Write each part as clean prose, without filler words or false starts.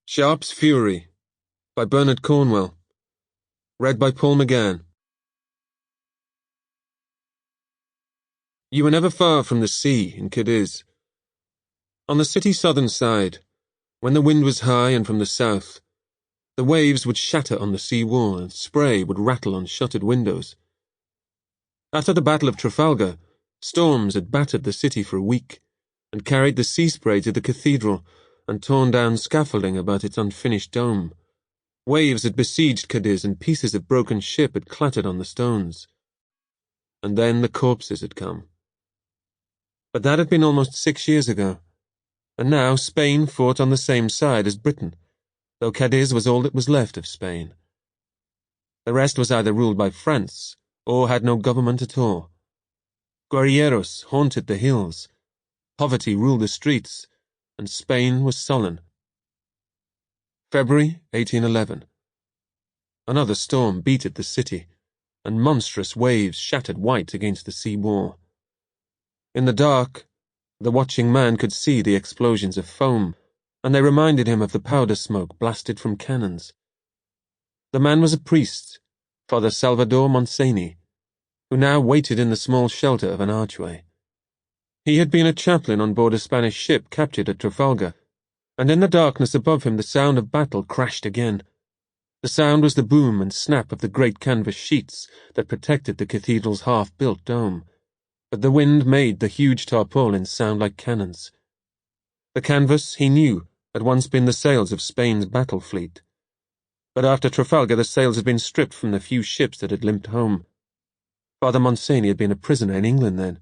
Sharpe's Fury by Bernard Cornwell. Read by Paul McGann. You were never far from the sea in Cadiz. On the city's southern side, when the wind was high and from the south, the waves would shatter on the sea wall and spray would rattle on shuttered windows. After the Battle of Trafalgar, storms had battered the city for a week and carried the sea spray to the cathedral and torn down scaffolding about its unfinished dome. Waves had besieged Cadiz and pieces of broken ship had clattered on the stones. And then the corpses had come. But that had been almost 6 years ago, and now Spain fought on the same side as Britain, though Cadiz was all that was left of Spain. The rest was either ruled by France or had no government at all. Guerrilleros haunted the hills, poverty ruled the streets, and Spain was sullen. February 1811. Another storm beat at the city, and monstrous waves shattered white against the sea wall. In the dark, the watching man could see the explosions of foam, and they reminded him of the powder smoke blasted from cannons. The man was a priest, Father Salvador Montseny, who now waited in the small shelter of an archway. He had been a chaplain on board a Spanish ship captured at Trafalgar, and in the darkness above him the sound of battle crashed again. The sound was the boom and snap of the great canvas sheets that protected the cathedral's half-built dome, but the wind made the huge tarpaulins sound like cannons. The canvas, he knew, had once been the sails of Spain's battle fleet. But after Trafalgar the sails had been stripped from the few ships that had limped home. Father Montseny had been a prisoner in England then.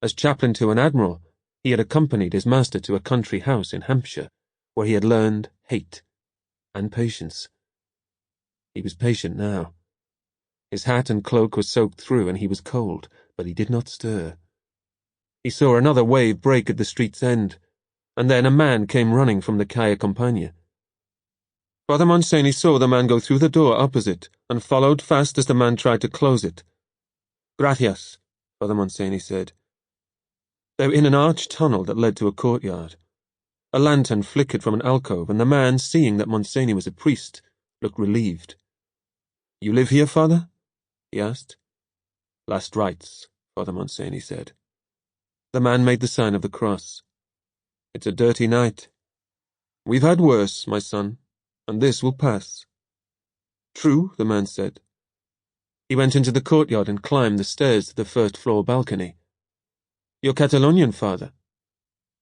As chaplain to an admiral, he had accompanied his master to a country house in Hampshire, where he had learned hate and patience. He was patient now. His hat and cloak were soaked through and he was cold, but he did not stir. He saw another wave break at the street's end, and then a man came running from the Calle Campagna. Father Montseny saw the man go through the door opposite and followed fast as the man tried to close it. "Gracias," Father Montseny said. They were in an arched tunnel that led to a courtyard. A lantern flickered from an alcove, and the man, seeing that Montseny was a priest, looked relieved. "You live here, Father?" he asked. "Last rites," Father Montseny said. The man made the sign of the cross. "It's a dirty night." "We've had worse, my son, and this will pass." "True," the man said. He went into the courtyard and climbed the stairs to the first-floor balcony. "You're Catalonian, Father."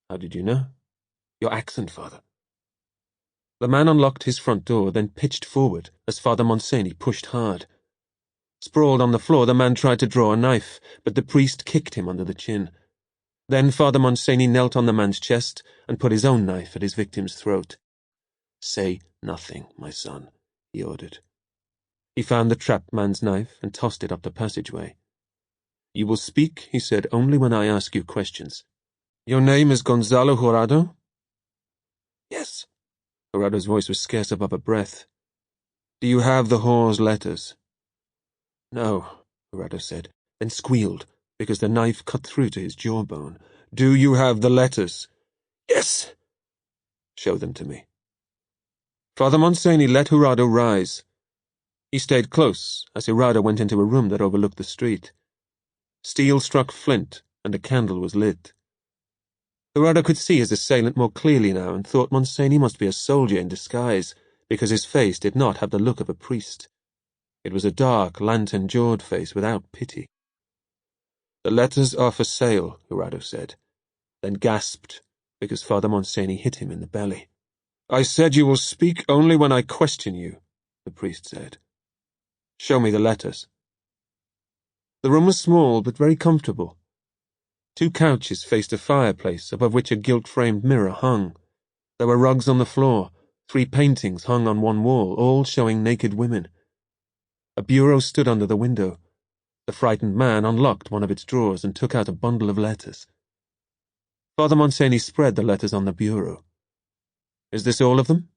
"How did you know?" "Your accent, Father." The man unlocked his front door, then pitched forward as Father Montseny pushed hard. Sprawled on the floor, the man tried to draw a knife, but the priest kicked him under the chin. Then Father Montseny knelt on the man's chest and put his own knife at his victim's throat. "Say nothing, my son," he ordered. He found the trapped man's knife and tossed it up the passageway. "You will speak," he said, "only when I ask you questions. Your name is Gonzalo Jurado?" "Yes." Jurado's voice was scarce above a breath. "Do you have the whore's letters?" "No," Jurado said, then squealed, because the knife cut through to his jawbone. "Do you have the letters?" "Yes." "Show them to me." Father Montseny let Jurado rise. He stayed close as Jurado went into a room that overlooked the street. Steel struck flint, and a candle was lit. Jurado could see his assailant more clearly now and thought Montseny must be a soldier in disguise, because his face did not have the look of a priest. It was a dark, lantern-jawed face without pity. "The letters are for sale," Jurado said, then gasped because Father Montseny hit him in the belly. "I said you will speak only when I question you," the priest said. "Show me the letters." The room was small but very comfortable. 2 couches faced a fireplace above which a gilt-framed mirror hung. There were rugs on the floor, 3 paintings hung on one wall, all showing naked women. A bureau stood under the window. The frightened man unlocked one of its drawers and took out a bundle of letters. Father Montseny spread the letters on the bureau. "Is this all of them?"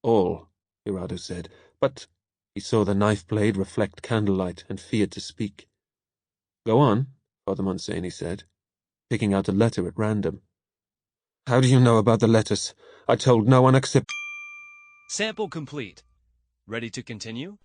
"All," Jurado said, but he saw the knife blade reflect candlelight and feared to speak. "Go on," Father Montseny said, picking out a letter at random. How do you know about the letters? I told no one except... Sample complete. Ready to continue?